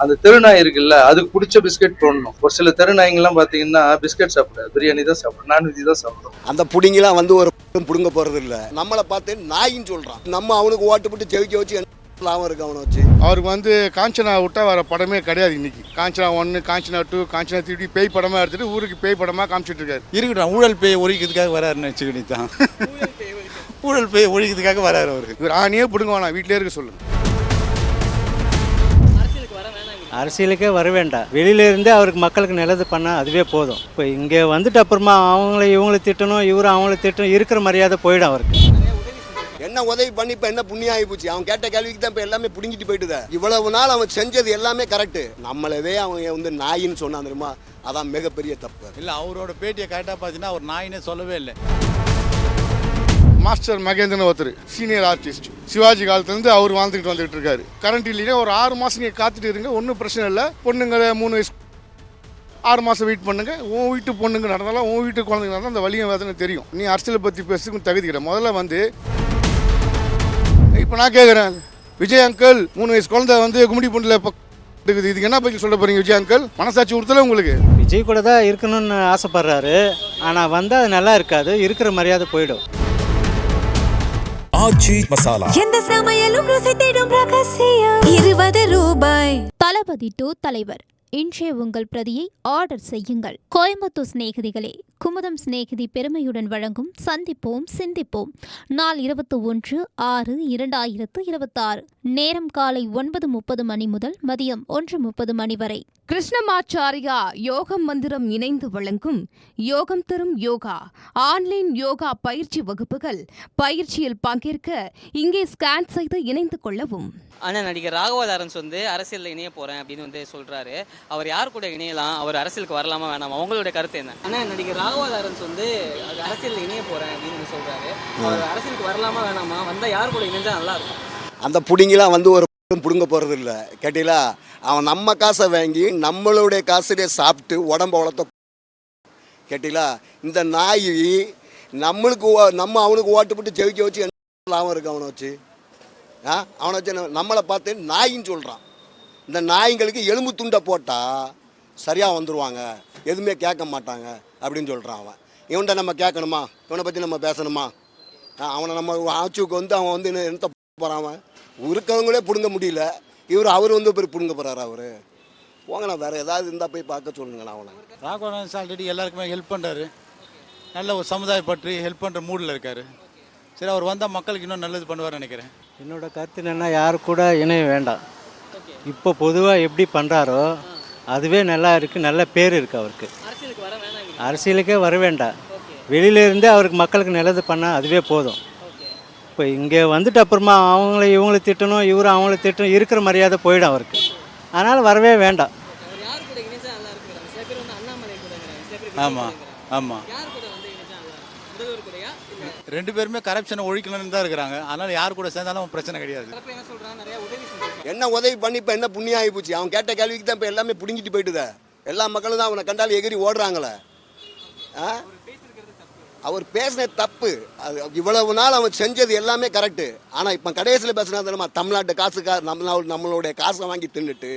அந்த தெருநாய் இருக்குல்ல, அதுக்கு பிடிச்ச பிஸ்கெட் போடணும். ஒரு சில தெருநாய்ங்கெல்லாம் பாத்தீங்கன்னா பிஸ்கெட் சாப்பிடாது, பிரியாணி தான் சாப்பிடும், நான்வெஜ் தான் சாப்பிடும். அந்த புடிங்கெல்லாம் வந்து ஒரு புடுங்க போறது இல்ல. நம்மளை பார்த்து நாயின்னு சொல்றான். நம்ம அவனுக்கு ஓட்டு போட்டு ஜெயிக்க வச்சு லாபம் இருக்கு அவனை வச்சு. அவருக்கு வந்து காஞ்சனா விட்டா வர படமே கிடையாது இன்னைக்கு. காஞ்சனா 1, காஞ்சனா 2, காஞ்சனா 3 பேய் படமா எடுத்துட்டு ஊருக்கு பேய் படமா காமிச்சிட்டு இருக்காரு. இருக்கட்டும், ஊழல் பேய் ஒழிக்கிறதுக்காக வராருன்னு வச்சுக்கிட்டு தான். ஊழல் பேய் ஒழிக்கிறதுக்காக வராரு அவருக்கு. இவர் ஆணியே பிடுங்க வேணாம், வீட்டிலே இருக்க சொல்லுங்க. அரசியலுக்கே வர வேண்டாம், வெளியில இருந்தே அவருக்கு மக்களுக்கு நல்லது பண்ணால் அதுவே போதும். இப்போ இங்கே வந்துட்டு அப்புறமா இவங்களை திட்டணும், அவங்கள திட்டணும், இருக்கிற மரியாதை போயிடும் அவருக்கு. என்ன உதவி பண்ணி இப்போ என்ன புண்ணியம் ஆகி போச்சு? அவன் கேட்ட கேள்விக்கு தான் இப்போ எல்லாமே பிடுங்கிட்டு போயிட்டுத. இவ்வளவு நாள் அவன் செஞ்சது எல்லாமே கரெக்டு. நம்மளவே அவன் வந்து நாயின்னு சொன்னான் தெரியுமா, அதான் மிகப்பெரிய தப்பு. இல்லை, அவரோட பேட்டியை கரெக்டாக பார்த்தீங்கன்னா அவர் நாயினே சொல்லவே இல்லை. மாஸ்டர் மகேந்திரன் ஒருத்தர் சீனியர் ஆர்டிஸ்ட், சிவாஜி காலத்துலேருந்து அவர் வாழ்ந்துக்கிட்டு வந்துகிட்டு இருக்காரு. கரண்ட் இல்லைன்னா ஒரு 6 மாதம் நீங்கள் காத்துட்டு இருங்க, ஒன்றும் பிரச்சனை இல்லை. பொண்ணுங்க 3 வயசு 6 மாதம் வெயிட் பண்ணுங்க. உன் வீட்டு பொண்ணுங்க நடந்தாலும் உன் வீட்டு குழந்தைங்க நடந்தால் அந்த வலியும் வேதனை தெரியும். நீ அரசியலை பற்றி பேசுறதுக்கு தகுதிக்கிறேன். முதல்ல வந்து இப்போ நான் கேட்குறேன், விஜய் அங்கிள் 3 வயசு குழந்தை வந்து கும்மிடி பொண்ணில் இருக்குது, இதுக்கு என்ன பதில் சொல்ல போறீங்க விஜய் அங்கிள்? மனசாட்சி உறுத்தல உங்களுக்கு? விஜய் கூட தான் இருக்கணும்னு ஆசைப்படுறாரு, ஆனால் வந்தால் அது நல்லா இருக்காது, இருக்கிற மரியாதை போயிடும். ஆச்சி மசாலா, எந்த சமையலும் ருசி தேடும் ரகசியம் 20 ரூபாய். தளபதி டு தலைவர் இன்றைய உங்கள் பிரதியை ஆர்டர் செய்யுங்கள். கோயம்புத்தூர் சிநேகிதிகளே, குமுதம் சிநேகிதி பெருமையுடன் வழங்கும் சந்திப்போம் சிந்திப்போம். நாள் 21/6/2026. நேரம் காலை 9:30 மணி முதல் மதியம் 1:30 மணி வரை. கிருஷ்ணமாச்சாரியா யோகம் மந்திரம் இணைந்து வழங்கும் யோகம் தரும் யோகா ஆன்லைன் யோகா பயிற்சி வகுப்புகள். பயிற்சியில் பங்கேற்க இங்கே ஸ்கேன் செய்து இணைந்து கொள்ளவும். ஆனால் நடிகர் ராகவா லாரன்ஸ் வந்து அரசியலில் இணைய போகிறேன் அப்படின்னு வந்து சொல்கிறாரு. அவர் யார் கூட இணையலாம், அவர் அரசியலுக்கு வரலாமா வேணாமா, அவங்களுடைய கருத்து என்ன? ஆனால் நடிகர் ராகவா லாரன்ஸ் வந்து அரசியலில் இணைய போகிறேன் அப்படின்னு சொல்கிறாரு. அவர் அரசியலுக்கு வரலாமா வேணாமா, வந்தால் யார் கூட இணைஞ்சால் நல்லாயிருக்கும்? அந்த புடிங்கெல்லாம் வந்து ஒரு புடுங்க போகிறது இல்லை. கேட்டீங்களா? அவன் நம்ம காசை வாங்கி நம்மளுடைய காசுலேயே சாப்பிட்டு உடம்ப வளர்த்த. கேட்டீங்களா? இந்த நாய் நம்மளுக்கு நம்ம அவனுக்கு ஓட்டு போட்டு ஜெயிக்க வச்சு என்ன லாபம் இருக்குது அவனை வச்சு? அவனை வச்சு நம்மளை பார்த்து நாயின்னு சொல்கிறான். இந்த நாய்ங்களுக்கு எலும்பு துண்டை போட்டால் சரியாக வந்துடுவாங்க, எதுவுமே கேட்க மாட்டாங்க அப்படின்னு சொல்கிறான் அவன். இவன்கிட்ட நம்ம கேட்கணுமா? இவனை பற்றி நம்ம பேசணுமா? அவனை நம்ம ஆட்சிக்கு வந்து அவன் வந்து என்ன போகிறான்? அவன் இருக்கிறவங்களே பிடுங்க முடியல, அவர் வந்து போய் பிடுங்க போகிறாரு. அவர் போங்கண்ணா, வேறு ஏதாவது இருந்தால் போய் பார்க்க சொல்லுங்கண்ணா அவனை. ராகவன் ஆல்ரெடி எல்லாருக்குமே ஹெல்ப் பண்ணுறாரு, நல்ல ஒரு சமுதாய பற்றி ஹெல்ப் பண்ணுற மூடில் இருக்கார். சரி, அவர் வந்தால் மக்களுக்கு இன்னும் நல்லது பண்ணுவார்னு நினைக்கிறேன். என்னோட கருத்து என்னென்னா, யாரு கூட இணைய வேண்டாம். இப்போ பொதுவாக எப்படி பண்ணுறாரோ அதுவே நல்லா இருக்குது, நல்ல பேர் இருக்குது அவருக்கு. அரசியலுக்கே வர வேண்டாம், வெளியில இருந்தே அவருக்கு மக்களுக்கு நல்லது பண்ணால் அதுவே போதும். இப்போ இங்கே வந்துட்டு அப்புறமா இவங்களை திட்டணும், அவங்கள திட்டணும், இருக்கிற மரியாதை போயிடும் அவருக்கு. அதனால் வரவே வேண்டாம். ஆமாம் ஆமாம், 2 பேருமே கரப்ஷனை ஒழிக்கணும்னு தான் இருக்கிறாங்க. அதனால் யார் கூட சேர்ந்தாலும் பிரச்சனை கிடையாது. என்ன உதவி பண்ணி இப்போ என்ன புண்ணியம் ஆகி போச்சு? அவன் கேட்ட கேள்விக்கு தான் இப்போ எல்லாமே பிடுங்கிட்டு போயிட்டுத. எல்லா மக்களும் தான் அவனை கண்டாலும் எகிரி ஓடுறாங்களே. அவர் பேசின தப்பு. அது இவ்வளவு நாள் அவன் செஞ்சது எல்லாமே கரெக்டு. ஆனால் இப்போ கடைசியில் பேசுனா தெரியுமா, தமிழ்நாட்டு நம்மளுடைய காசை வாங்கி தின்னுட்டு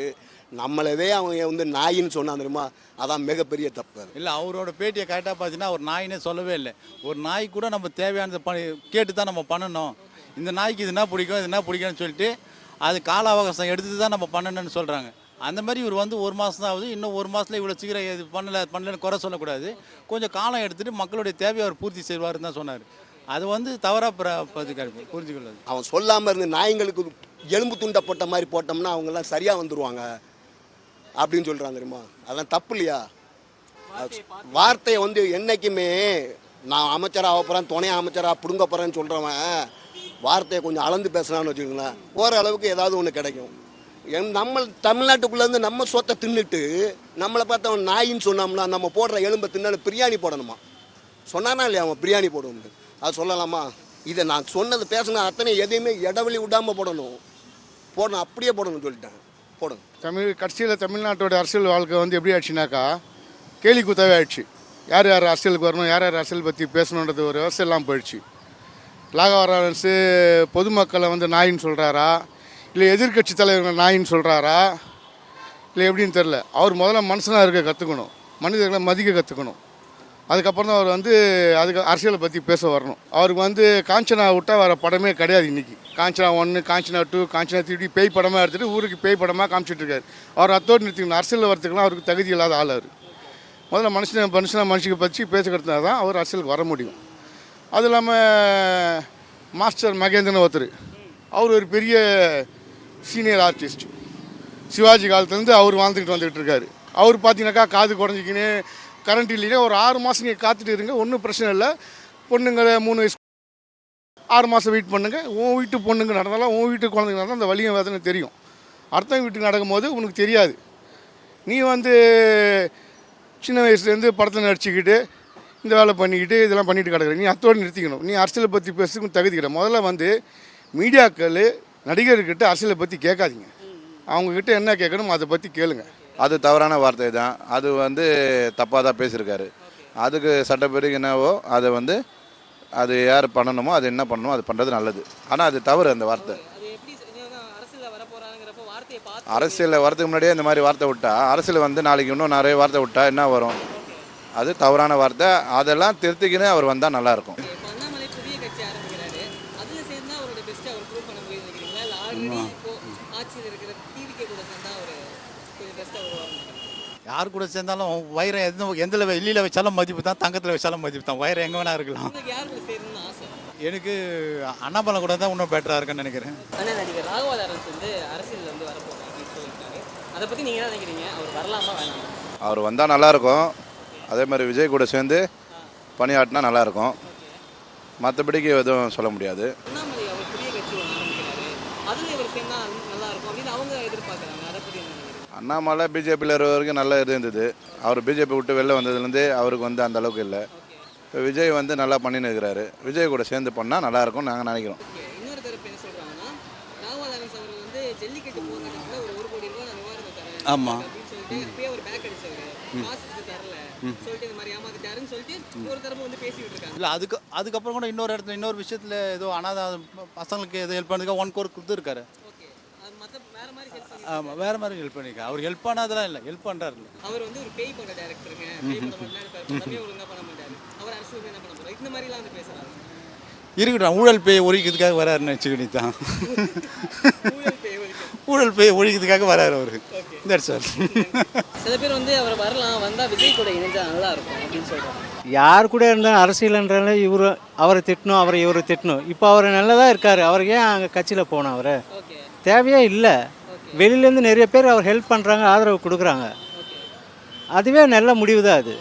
நம்மளவே அவங்க வந்து நாயின்னு சொன்னான் தெரியுமா, அதான் மிகப்பெரிய தப்பு. இல்லை, அவரோட பேட்டியை கரெக்டாக பார்த்தீங்கன்னா அவர் நாயினே சொல்லவே இல்லை. ஒரு நாய் கூட நம்ம தேவையானதை கேட்டு தான் நம்ம பண்ணணும். இந்த நாய்க்கு இது என்ன பிடிக்கும், இது என்ன பிடிக்கும்னு சொல்லிட்டு அது கால அவகாசம் எடுத்து தான் நம்ம பண்ணணும்னு சொல்கிறாங்க. அந்த மாதிரி இவர் வந்து 1 மாதம் தான் ஆகுது, இன்னும் 1 மாதத்தில் இவ்வளோ சீக்கிரம் இது பண்ணலன்னு குறை சொல்லக்கூடாது. கொஞ்சம் காலம் எடுத்துகிட்டு மக்களுடைய தேவையை அவர் பூர்த்தி செய்வார்னு தான் சொன்னார். அது வந்து தவறாக புரிஞ்சுக்கொள்ளாது. அவன் சொல்லாமல் இருந்து நாய்ங்களுக்கு எலும்பு துண்டை போட்ட மாதிரி போட்டோம்னா அவங்கெல்லாம் சரியாக வந்துடுவாங்க அப்படின்னு சொல்கிறாங்க தெரியுமா. அதெல்லாம் தப்பு இல்லையா? வார்த்தையை வந்து என்றைக்குமே நான் அமைச்சராக போகிறேன், துணை அமைச்சராக பிடுங்க போகிறேன்னு சொல்கிறவன் வார்த்தையை கொஞ்சம் அளந்து பேசுனான்னு வச்சுக்கோங்களேன், ஓரளவுக்கு ஏதாவது ஒன்று கிடைக்கும். நம்ம தமிழ்நாட்டுக்குள்ளேருந்து நம்ம சொத்தை தின்னுட்டு நம்மளை பார்த்து அவன் நாயின்னு சொன்னோம்னா நம்ம போடுற எலும்பை தின்னாலும் பிரியாணி போடணுமா? சொன்னானா இல்லையா அவன் பிரியாணி போடணும்? அது சொல்லலாமா? இதை நான் சொன்னது பேசினா அத்தனை எதையுமே இடவெளி விடாமல் போடணும், அப்படியே போடணும்னு சொல்லிட்டேன். போடுங்க. கட்சியில் தமிழ்நாட்டோட அரசியல் வாழ்க்கை வந்து எப்படி ஆயிடுச்சுனாக்கா, கேலி குத்தாவே ஆயிடுச்சு. யார் யார் அரசியலுக்கு வரணும், யார் யார் அரசியல் பற்றி பேசணுன்றது ஒரு விவசாயம் எல்லாம் போயிடுச்சு. ராகவா பொதுமக்களை வந்து நாயின்னு சொல்கிறாரா, இல்லை எதிர்கட்சி தலைவர்கள் நாயின்னு சொல்கிறாரா, இல்லை எப்படின்னு தெரில. அவர் முதல்ல மனுஷனாக இருக்க கற்றுக்கணும், மனிதர்களை மதிக்க கற்றுக்கணும். அதுக்கப்புறம் தான் அவர் வந்து அதுக்கு அரசியலை பற்றி பேச வரணும். அவருக்கு வந்து காஞ்சனா விட்டால் வர படமே கிடையாது இன்றைக்கி. காஞ்சனா 1, காஞ்சனா 2, காஞ்சனா 3 பேய் படமாக எடுத்துகிட்டு ஊருக்கு பேய் படமாக காமிச்சிட்ருக்காரு. அவர் அத்தோடு நிறுத்திக்கணும். அரசியலில் வரத்துக்குலாம் அவருக்கு தகுதி இல்லாத ஆள் அவர். முதல்ல மனுஷனை பற்றி பேச கற்றுனா தான் அவர் அரசியலுக்கு வர முடியும். அது இல்லாமல் மாஸ்டர் மகேந்திரன் ஒருத்தர், அவர் ஒரு பெரிய சீனியர் ஆர்டிஸ்ட். சிவாஜி காலத்துலேருந்து அவர் வாழ்ந்துக்கிட்டு வந்துக்கிட்டு இருக்காரு. அவர் பார்த்தீங்கன்னாக்கா காது குறைஞ்சிக்கின்னு கரண்ட் இல்லைன்னா ஒரு 6 மாதம் நீங்கள் காத்துட்டு இருங்க, ஒன்றும் பிரச்சனை இல்லை. பொண்ணுங்க 3 வயசு 6 மாதம் வெயிட் பண்ணுங்க. உன் வீட்டு பொண்ணுங்க நடந்தாலும் உன் வீட்டு குழந்தைங்க நடந்தால் அந்த வலியும் வேதனை தெரியும். அடுத்த வீட்டுக்கு நடக்கும்போது உனக்கு தெரியாது. நீ வந்து சின்ன வயசுலேருந்து படத்தை நடிச்சுக்கிட்டு இந்த வேலை பண்ணிக்கிட்டு இதெல்லாம் பண்ணிட்டு கிடக்குற. நீ அத்தோடு நிறுத்திக்கணும். நீ அரசியலை பற்றி பேசுறதுக்கு தகுதிக்கிற. முதல்ல வந்து மீடியாக்கள் நடிகர்கிட்ட அரசியலை பற்றி கேட்காதீங்க. அவங்கக்கிட்ட என்ன கேட்கணும் அதை பற்றி கேளுங்க. அது தவறான வார்த்தை தான். அது வந்து தப்பாக தான் பேசியிருக்காரு. அதுக்கு சட்டப்படி என்னவோ அதை வந்து அது யார் பண்ணணுமோ அது என்ன பண்ணணுமோ அது பண்ணுறது நல்லது. ஆனால் அது தவறு அந்த வார்த்தை. அரசியலில் வரதுக்கு முன்னாடியே இந்த மாதிரி வார்த்தை விட்டா, அரசியல் வந்து நாளைக்கு இன்னும் நிறைய வார்த்தை விட்டா என்ன வரும்? அது தவறான வார்த்தை. அதெல்லாம் திருத்திக்கின்னு அவர் வந்தால் நல்லாயிருக்கும். யார் கூட சேர்ந்தாலும் வைரம் எந்த வெள்ளியில் வச்சாலும் மதிப்பு தான், தங்கத்தில் வச்சாலும் மதிப்பு தான். வைரம் எங்கே வேணா இருக்கலாம். எனக்கு அண்ணாமலை கூட தான் இன்னும் பெட்டராக இருக்குன்னு நினைக்கிறேன். ஆனால் நடிகர் ராகவா லாரன்ஸ் வந்து அரசியல் வந்து வரப்போகிறார் அப்படின்னு சொல்லியிருக்காரு. அதை பற்றி நீங்கள் என்ன நினைக்கிறீங்க? அவர் வரலாமா வேணாமா? அவர் வந்தால் நல்லாயிருக்கும். அதே மாதிரி விஜய் கூட சேர்ந்து பணியாட்டினா நல்லாயிருக்கும். மற்றபடிக்கு எதுவும் சொல்ல முடியாது. அண்ணாமலை அவர் புதிய கட்சி ஒன்று ஆரம்பிக்கிறாரு, அதில் இவர் சேர்ந்தா நல்லா இருக்கும் அப்படின்னு அவங்க எதிர்பார்க்குறாங்க. அதை பற்றி என்ன நினைக்கிறீங்க? அண்ணாமலை பிஜேபியில் இருக்கிற வரைக்கும் நல்லா இருந்தது. அவர் பிஜேபி விட்டு வெளில வந்ததுலேருந்து அவருக்கு வந்து அந்த அளவுக்கு இல்லை. இப்போ விஜய் வந்து நல்லா பண்ணின்னு இருக்கிறாரு. விஜய் கூட சேர்ந்து பண்ணால் நல்லாயிருக்கும்னு நாங்கள் நினைக்கிறோம். இன்னொரு தரப்பு என்ன சொல்கிறாங்கன்னா, ராகவா லாரன்ஸ் அவர் வந்து ஜல்லிக்கட்டு போராட்டத்தில் ஒரு 1 கோடி ரூபாய் நிவாரணம் தரேன் ஆமாம் அப்படின்னு சொல்லிட்டு இப்பயே அவர் பேக் அடிச்சவர், காசு தரல சொல்லிட்டு இந்த மாதிரி ஏமாத்திட்டாருன்னு சொல்லிட்டு ஒரு தரப்பு வந்து பேசிக்கிட்டு இருக்காங்க. இல்லை அதுக்கப்புறம் கூட இன்னொரு விஷயத்தில் ஏதோ அனாதை பசங்களுக்கு எதோ ஹெல்ப் பண்ணுறதுக்காக 1 கோடி கொடுத்துருக்காரு. ஆமாம், வேறு மாதிரி ஹெல்ப் பண்ணியிருக்காரு. அவர் ஹெல்ப் பண்ணாதெல்லாம் இல்லை, ஹெல்ப் பண்ணுறாரு. அவர் வந்து ஒரு பேய் பண்ண டேரக்டருங்க, பேய் பண்ண மாட்டாரு, ஒழுங்காக பண்ண மாட்டாரு. அவர் அரசியல் என்ன பண்ண போகிறார்? இந்த மாதிரிலாம் வந்து பேசுகிறாங்க. இருக்கட்டும், ஊழல் பேய் ஒழிக்கிறதுக்காக வராருன்னு வச்சுக்கிட்டு தான். ஊழல் பேய் ஒழிக்கிறதுக்காக வராரு அவர். சார் சில பேர் வந்து அவர் வரலாம், வந்தால் விஜய் கூட இணைஞ்சா நல்லா இருக்கும் அப்படின்னு சொல்கிறாங்க. யார் கூட இருந்தாலும் அரசியல்ன்றால அவரை திட்டணும், அவரை இவரை திட்டணும். இப்போ அவர் நல்லதாக இருக்கார். அவருக்கு ஏன் அங்கே கட்சியில் போனோம்? அவர் தேவையே இல்லை. வெளியிலேருந்து நிறைய பேர் அவர் ஹெல்ப் பண்ணுறாங்க, ஆதரவு கொடுக்குறாங்க. அதுவே நல்ல முடிவு தான் அது.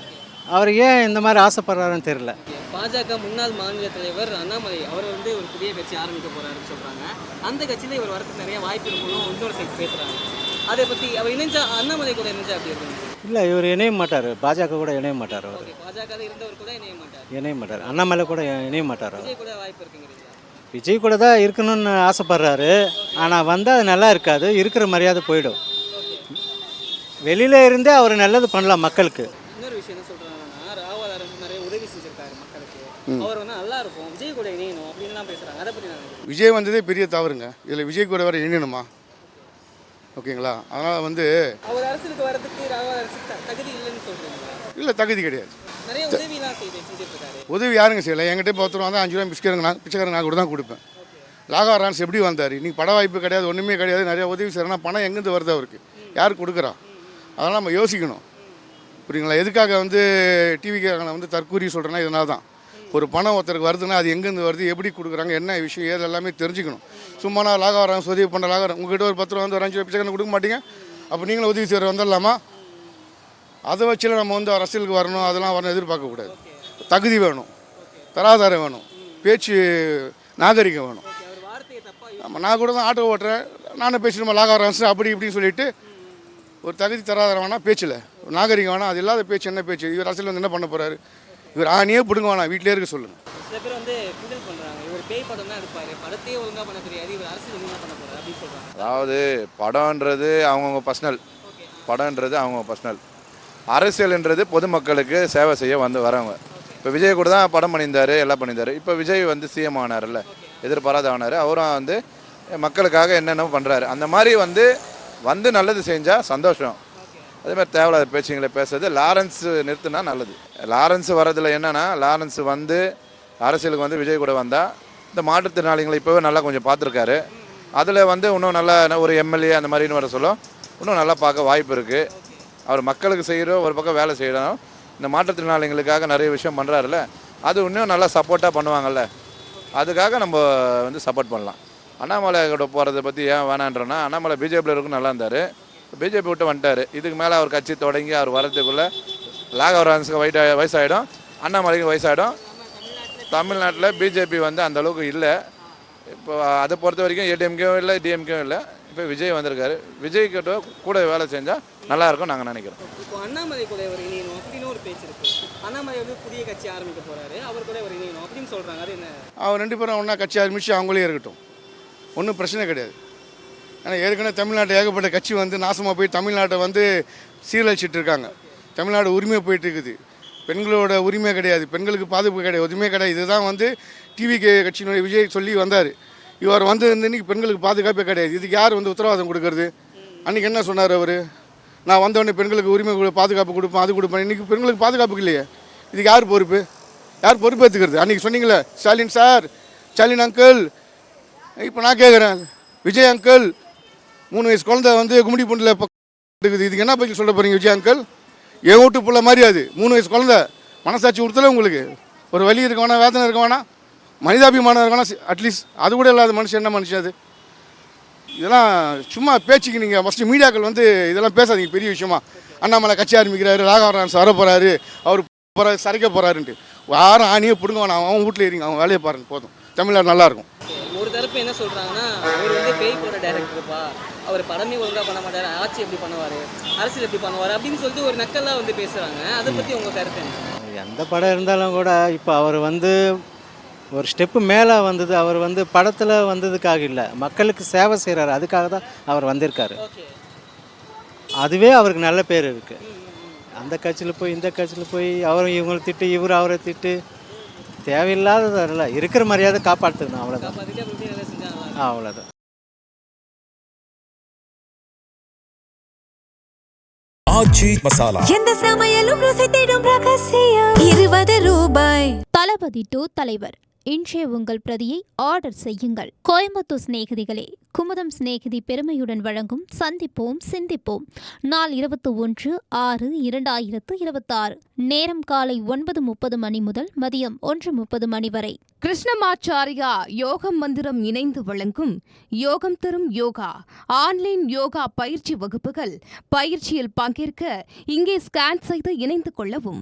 அவர் ஏன் இந்த மாதிரி ஆசைப்படுறாருன்னு தெரியல. பாஜக முன்னாள் மாநில தலைவர் அண்ணாமலை அவர் வந்து ஒரு புதிய கட்சி ஆரம்பிக்க போகிறாருன்னு சொல்கிறாங்க. அந்த கட்சியில் இவர் வரதுக்கு நிறைய வாய்ப்பு இருக்கணும் இன்னொரு சைட் பேசுகிறாங்க. அதை பற்றி அவர் இணைஞ்சா, அண்ணாமலை கூட இணைஞ்சா அப்படி இருக்கும்? இல்லை, இவர் இணைய மாட்டார். பாஜக கூட இணைய மாட்டார். அவர் பாஜக இருந்தவர் கூட இணைய மாட்டார். அண்ணாமலை கூட இணைய மாட்டார். விஜய் கூட வாய்ப்பு இருக்குங்கிறீங்களா? விஜய் கூட தான் இருக்கணும்னு ஆசைப்படுறாரு. ஆனால் வந்தால் அது நல்லா இருக்காது, இருக்கிற மரியாதை போயிடும். வெளியில் இருந்தே அவர் நல்லது பண்ணலாம் மக்களுக்கு. இன்னொரு விஷயம் என்ன சொல்கிறாங்கன்னா, ராகவா லாரன்ஸ் நிறைய உதவி செஞ்சிருக்காரு மக்களுக்கு, அவர் வந்து நல்லா இருக்கும், விஜய் கூட இணையணும் அப்படின்லாம் பேசுகிறாங்க. அதை பற்றி நான் விஜய் வந்ததே பெரிய தவறுங்க. இதில் விஜய் கூட வேறு இணையணுமா? ஓகேங்களா? அதனால் வந்து அவர் அரசியலுக்கு வரதுக்கு ராகவா லாரன்ஸுக்கு தகுதி இல்லைன்னு சொல்கிறீங்களா? இல்லை, தகுதி கிடையாது. நிறைய உதவிலாம் செஞ்சுருக்காரு. உதவி யாருங்க செய்யலை? என்கிட்ட 10 ரூபா தான் 5 ரூபா பிச்சைக்காரங்க நான் கூட தான் கொடுப்பேன். ராகவா லாரன்ஸ் எப்படி வந்தார்? இன்றைக்கி பட வாய்ப்பு கிடையாது, ஒன்றுமே கிடையாது. நிறைய உதவி செய்கிறேன்னா பணம் எங்கேருந்து வருது அவருக்கு? யார் கொடுக்குறா? அதெல்லாம் நம்ம யோசிக்கணும். புரியுங்களா? எதுக்காக வந்து டிவிக்காரங்களை வந்து தற்கூரி சொல்கிறேன்னா இதனால தான். ஒரு பணம் ஒருத்தருக்கு வருதுன்னா அது எங்கேருந்து வருது, எப்படி கொடுக்குறாங்க, என்ன விஷயம் ஏது எல்லாமே தெரிஞ்சுக்கணும். சும்மா நான் ராகவா லாரன்ஸ் உதவி பண்ண ராகவா உங்கள்கிட்ட ஒரு 10 ரூபா வந்து ஒரு 5 ரூபா பிச்சைக்காரங்க கொடுக்க மாட்டீங்க? அப்போ நீங்களும் உதவி செய்கிற வந்துடலாமா? அதை வச்சுல நம்ம வந்து அரசியலுக்கு வரணும், அதெல்லாம் வரணும் எதிர்பார்க்கக்கூடாது. தகுதி வேணும், தராதாரம் வேணும், பேச்சு நாகரிகம் வேணும். நம்ம நான் கூட தான் ஆட்டோ ஓட்டுறேன், நானும் பேசிடுமா ராகவா லாரன்ஸ் அப்படி இப்படின்னு சொல்லிட்டு ஒரு தகுதி தராதாரம் வேணாம், பேச்சில் நாகரிகம் வேணாம். அது இல்லாத பேச்சு என்ன பேச்சு? இவர் அரசியல் வந்து என்ன பண்ண போகிறாரு? இவர் ஆணியே பிடுங்க வேணாம், வீட்டிலே இருக்க சொல்லுங்கள். சில பேர் வந்து கிண்டல் பண்ணுறாங்க, இவர் பேய் படம் தான் எடுப்பார், படத்தையே ஒழுங்காக பண்ண தெரியாது, இவர் அரசியல் ஒழுங்காக பண்ண போகிறார் அப்படின்னு சொல்கிறாங்க. அதாவது படம்ன்றது அவங்கவுங்க பர்சனல், படம்ன்றது அவங்கவுங்க பர்சனல். அரசியல்ன்றது பொதுமக்களுக்கு சேவை செய்ய வரவங்க. இப்போ விஜய் கூட தான் படம் பண்ணியிருந்தார், எல்லாம் பண்ணியிருந்தார். இப்போ விஜய் வந்து சிஎம் ஆனார்ல, எதிர்பாராத ஆனார். அவரும் வந்து மக்களுக்காக என்னென்ன பண்ணுறாரு. அந்த மாதிரி வந்து வந்து நல்லது செஞ்சால் சந்தோஷம். அதே மாதிரி தேவையில்லாத பேச்சுங்களை பேசுறது. லாரன்ஸ் நிறுத்தினா நல்லது. லாரன்ஸ் வரதில் என்னென்னா, லாரன்ஸ் வந்து அரசியலுக்கு வந்து விஜய் கூட வந்தால் இந்த மாற்றுத்திறனாளிகளை இப்போவே நல்லா கொஞ்சம் பார்த்துருக்காரு. அதில் வந்து இன்னும் நல்லா ஒரு எம்எல்ஏ அந்த மாதிரின்னு வர சொல்ல இன்னும் நல்லா பார்க்க வாய்ப்பு இருக்குது. அவர் மக்களுக்கு செய்கிறோம், ஒரு பக்கம் வேலை செய்கிறோம், இந்த மாற்றுத்திறனாளிகளுக்காக நிறைய விஷயம் பண்ணுறாருல்ல, அது இன்னும் நல்லா சப்போர்ட்டாக பண்ணுவாங்கள்ல, அதுக்காக நம்ம வந்து சப்போர்ட் பண்ணலாம். அண்ணாமலை கூட போகிறத பற்றி ஏன் வேணான்றோன்னா, அண்ணாமலை பிஜேபியில் இருக்கும் நல்லா இருந்தார், பிஜேபி விட்டு வந்துட்டார். இதுக்கு மேலே அவர் கட்சி தொடங்கி அவர் வரதுக்குள்ளே லாகவரான்ஸுக்கு வயசாகிடும், அண்ணாமலைக்கு வயசாகிடும். தமிழ்நாட்டில் பிஜேபி வந்து அந்தளவுக்கு இல்லை. இப்போ அதை பொறுத்த வரைக்கும் ஏடிஎம்கேவும் இல்லை, டிஎம்கேவும் இல்லை. இப்போ விஜய் வந்திருக்காரு. விஜய் கிட்ட கூட வேலை செஞ்சால் நல்லாயிருக்கும் நாங்கள் நினைக்கிறோம். இப்போ அண்ணாமலை கூட ஒரு இணையணும் அப்படின்னு ஒரு பேச்சு இருக்குது. அண்ணாமலை வந்து புதிய கட்சி ஆரம்பிக்க போகிறாரு, அவர் கூட ஒரு இணையணும் அப்படின்னு சொல்கிறாங்க. அது என்ன? அவர் 2 பேரும் ஒன்றா கட்சி ஆரம்பித்து அவங்களே இருக்கட்டும், ஒன்றும் பிரச்சனை கிடையாது. ஏன்னா ஏற்கனவே தமிழ்நாட்டில் ஏகப்பட்ட கட்சி வந்து நாசமாக போய் தமிழ்நாட்டை வந்து சீரழிச்சிட்டு இருக்காங்க. தமிழ்நாடு உரிமை போயிட்டு இருக்குது. பெண்களோட உரிமை கிடையாது, பெண்களுக்கு பாதுகாப்பு கிடையாது, எதுவுமே கிடையாது. இதுதான் வந்து டிவிகே கட்சியினுடைய விஜய் சொல்லி வந்தார். இவர் வந்து இன்றைக்கி பெண்களுக்கு பாதுகாப்பே கிடையாது. இதுக்கு யார் வந்து உத்தரவாதம் கொடுக்கறது? அன்றைக்கி என்ன சொன்னார் அவர்? நான் வந்தவொடனே பெண்களுக்கு உரிமை பாதுகாப்பு கொடுப்பேன், அது கொடுப்பேன். இன்றைக்கி பெண்களுக்கு பாதுகாப்பு இல்லையே. இதுக்கு யார் பொறுப்பு? யார் பொறுப்பு எடுத்துக்கிறது? அன்றைக்கி சொன்னீங்களே ஸ்டாலின் சார், ஸ்டாலின் அங்கிள். இப்போ நான் கேட்குறேன், விஜய் அங்கிள் 3 வயசு குழந்தை வந்து கும்மிடி பூண்டில் இருக்குது, இதுக்கு என்ன பதில் சொல்ல போகிறீங்க விஜய் அங்கிள்? என் வீட்டு பிள்ளை மாதிரி அது 3 வயசு குழந்தை. மனசாட்சி கொடுத்தல உங்களுக்கு? ஒரு வலி இருக்க வேணா, வேதனை இருக்க வேணா, மனிதாபிமானம் இருக்க வேணா, அட்லீஸ்ட் அது கூட இல்லாத மனுஷன் என்ன மனுஷன் அது? இதெல்லாம் சும்மா பேச்சுக்கு. நீங்கள் ஃபஸ்ட்டு மீடியாக்கள் வந்து இதெல்லாம் பேசாதீங்க பெரிய விஷயமா. அண்ணாமலை கட்சி ஆரம்பிக்கிறாரு, ராகவரான்ஸ் வர போகிறாரு, அவர் போகிறாரு, சரைக்க போகிறாருன்ட்டு யாரும் ஆணியே பிடுங்க வேணாம். அவன் வீட்டில் இருங்க, அவன் வேலையை பாருங்க, போதும். தமிழ்நாடு நல்லாயிருக்கும். ஒரு தரப்பு என்ன சொல்கிறாங்கன்னா, அவர் வந்து பேய் போகிற டைரக்டர்ப்பா, அவர் படமே ஒழுங்காக பண்ண மாட்டார், ஆட்சி எப்படி பண்ணுவார், அரசியல் எப்படி பண்ணுவார் அப்படின்னு சொல்லிட்டு ஒரு நக்கலாக வந்து பேசுகிறாங்க. அதை பற்றி உங்கள் கருத்து என்ன? எந்த படம் இருந்தாலும் கூட இப்போ அவர் வந்து ஒரு ஸ்டெப்பு மேலே வந்தது. அவர் வந்து படத்தில் வந்ததுக்காக இல்லை, மக்களுக்கு சேவை செய்கிறாரு, அதுக்காக தான் அவர் வந்திருக்காரு. அதுவே அவருக்கு நல்ல பேர் இருக்குது. அந்த கட்சியில் போய் இந்த கட்சியில் போய் அவரும் இவங்களை திட்டு, இவர் அவரை திட்டு, தேவையில்லாததில்ல. இருக்கிற மரியாதை காப்பாற்றுக்கணும், அவ்வளோதான். அவ்வளோதான். ஆச்சி மசாலா, எந்த சமையலும் ருசி தேடும் ரகசியம். 20 ரூபாய். தளபதி 2 தலைவர் இன்றைய உங்கள் பிரதியை ஆர்டர் செய்யுங்கள். கோயம்புத்தூர் சிநேகிதிகளே, குமுதம் சிநேகிதி பெருமையுடன் வழங்கும் சந்திப்போம் சிந்திப்போம் நாள் 21/6/2026. நேரம் காலை 9:30 மணி முதல் மதியம் 1:30 மணி வரை. கிருஷ்ணமாச்சாரியா யோகம் மந்திரம் இணைந்து வழங்கும் யோகம் தரும் யோகா ஆன்லைன் யோகா பயிற்சி வகுப்புகள். பயிற்சியில் பங்கேற்க இங்கே ஸ்கேன் செய்து இணைந்து கொள்ளவும்.